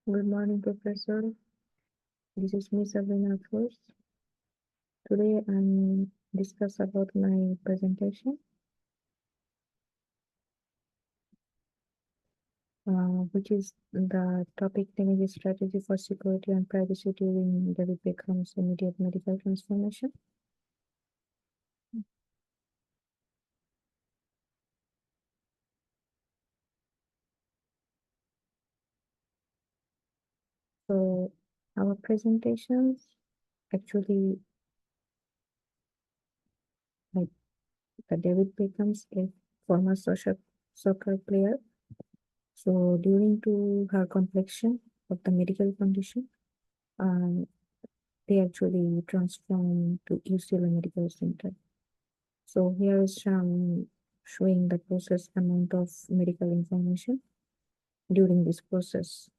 Good morning, Professor. This is Miss Sabrina first. Today I'm discuss about my presentation, which is the topic name is strategy for security and privacy during David Beckham's immediate medical transformation. So our presentations actually like the David Beckham's a former soccer player. So during to her complexion of the medical condition, um, they actually transformed to UCLA Medical Center. So here is some showing the process amount of medical information during this process.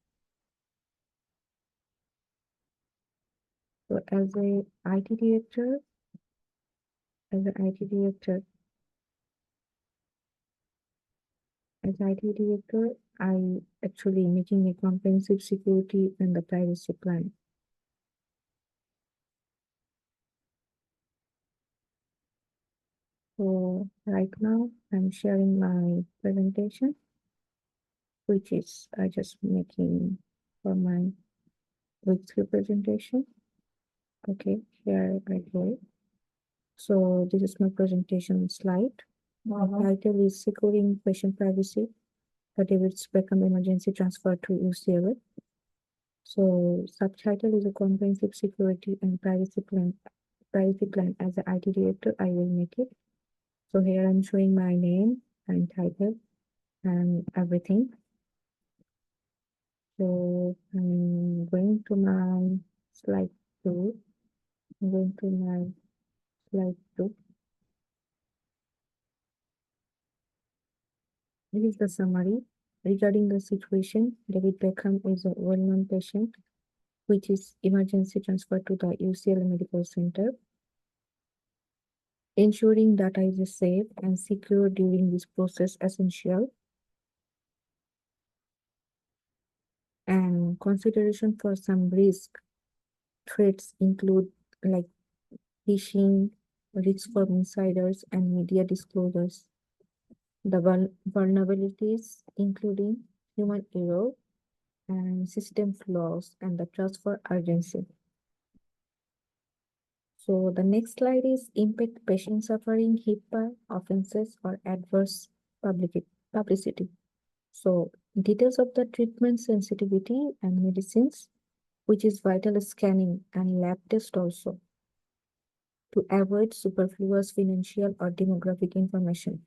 So as a IT director, as IT director, I actually making a comprehensive security and the privacy plan. So right now I'm sharing my presentation, which is I just making for my week 3 presentation. Okay, here I go. So this is my presentation slide. My title is Securing Patient Privacy, the David Beckham Emergency Transfer to UCLA. So subtitle is a comprehensive security and privacy plan. Privacy plan as an IT director, I will make it. So here I'm showing my name and title and everything. So I'm going to my slide 2. I'm going to my slide 2. This is the summary. Regarding the situation, David Beckham is a well-known patient, which is emergency transfer to the UCLA Medical Center. Ensuring data is safe and secure during this process essential. And consideration for some risk threats include like phishing, risks from insiders, and media disclosures. The vulnerabilities including human error and system flaws and the transfer urgency. So the next slide is impact patient suffering, HIPAA offenses or adverse publicity. So details of the treatment sensitivity and medicines, which is vital scanning and lab test also to avoid superfluous financial or demographic information.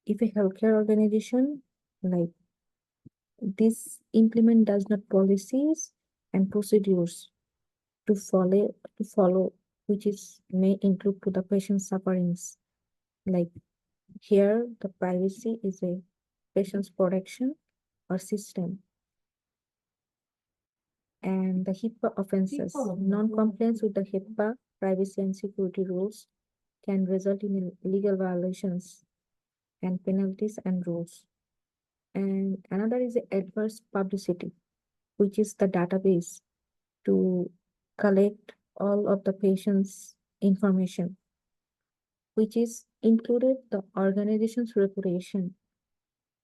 If a healthcare organization like this implement does not policies and procedures to follow, which is may include to the patient sufferings. Like here, the privacy is a patient's protection or system. And the HIPAA offenses, non-compliance with the HIPAA privacy and security rules can result in legal violations and penalties and rules. And another is the adverse publicity, which is the database to collect all of the patient's information, which is included the organization's reputation,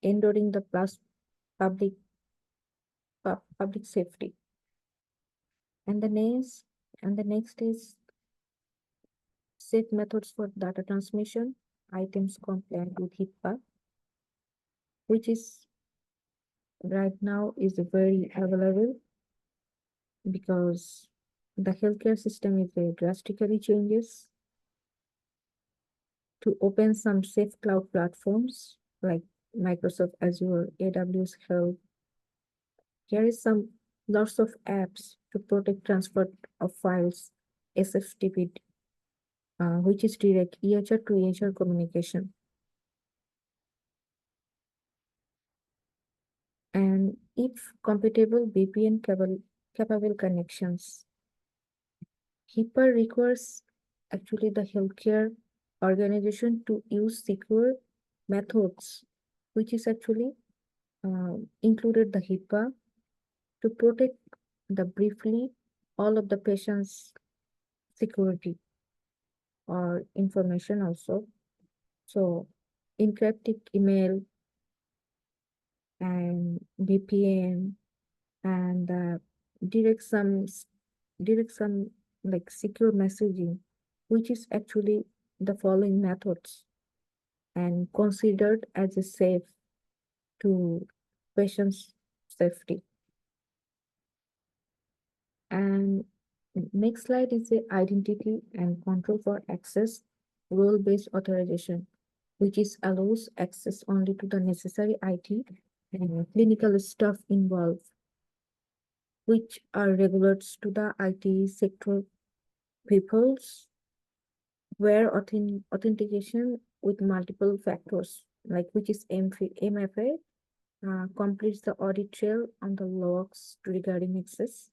enduring the plus public public safety. And the next is safe methods for data transmission, items compliant with HIPAA, which is right now is very available because the healthcare system is very drastically changes to open some safe cloud platforms like Microsoft Azure, AWS Health. Here is some lots of apps to protect transfer of files, SFTP, which is direct EHR to EHR communication. And if compatible VPN capable connections. HIPAA requires actually the healthcare organization to use secure methods, which is actually included the HIPAA to protect the briefly all of the patient's security or information also. So encrypted email and VPN and direct some direct some like secure messaging, which is actually the following methods and considered as a safe to patient's safety. And next slide is the identity and control for access role-based authorization, which is allows access only to the necessary IT and clinical staff involved, which are regulates to the IT sector peoples where authentication with multiple factors, like which is MFA, completes the audit trail on the logs regarding access.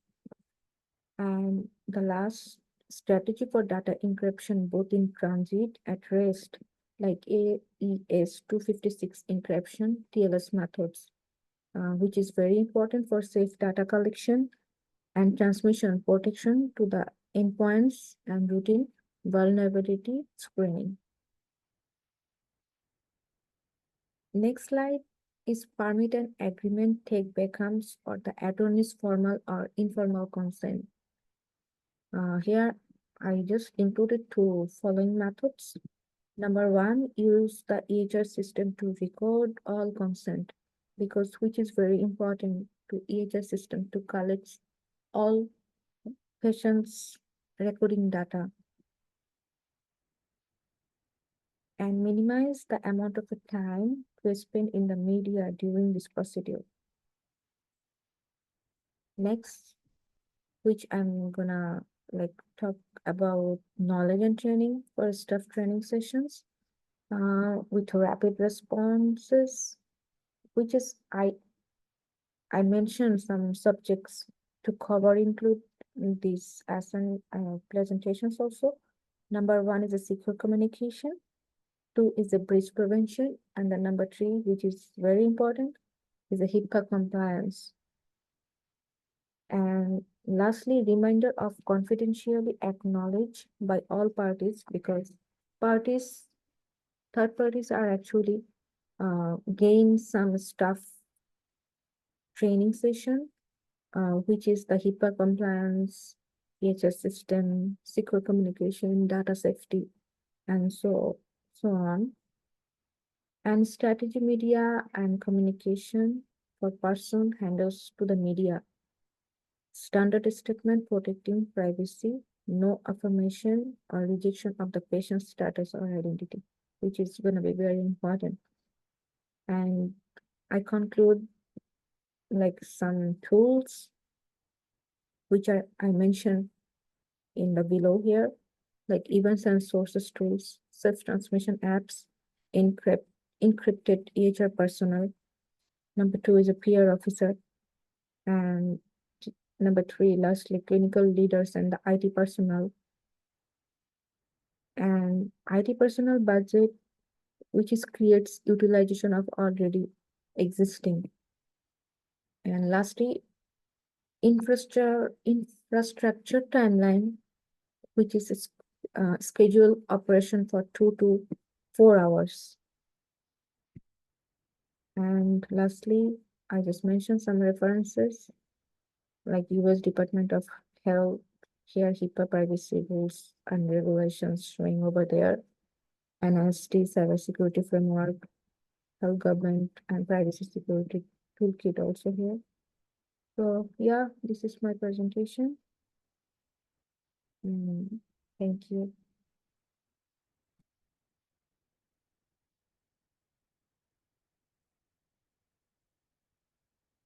And the last strategy for data encryption, both in transit at rest, like AES 256 encryption, TLS methods, which is very important for safe data collection and transmission protection to the endpoints and routine vulnerability screening. Next slide is permit and agreement take backups or the attorney's formal or informal consent. Here I just included two following methods. Number one, use the EHR system to record all consent because which is very important to EHR system to collect all patients recording data and minimize the amount of time to spend in the media during this procedure. Next, which I'm gonna like talk about knowledge and training for staff training sessions with rapid responses, which is I mentioned some subjects to cover include these as an presentations also. Number one is a secure communication. Two is a breach prevention, and the number three, which is very important, is a HIPAA compliance. And lastly, reminder of confidentially acknowledged by all parties because parties, third parties are actually gain some staff training session, which is the HIPAA compliance, EHS system, secure communication, data safety, and so on. And strategy media and communication for person handles to the media. Standard statement protecting privacy, no affirmation or rejection of the patient's status or identity, which is going to be very important. And I conclude like some tools which I mentioned in the below here, like events and sources tools, self-transmission apps, encrypted EHR personnel. Number two is a peer officer. And number three, lastly, clinical leaders and the IT personnel. And IT personnel budget, which is creates utilization of already existing. And lastly, infrastructure timeline, which is schedule operation for 2 to 4 hours. And lastly, I just mentioned some references like US Department of Health, here HIPAA privacy rules and regulations showing over there, NIST cybersecurity framework, health government and privacy security toolkit also here. So yeah, this is my presentation. Thank you.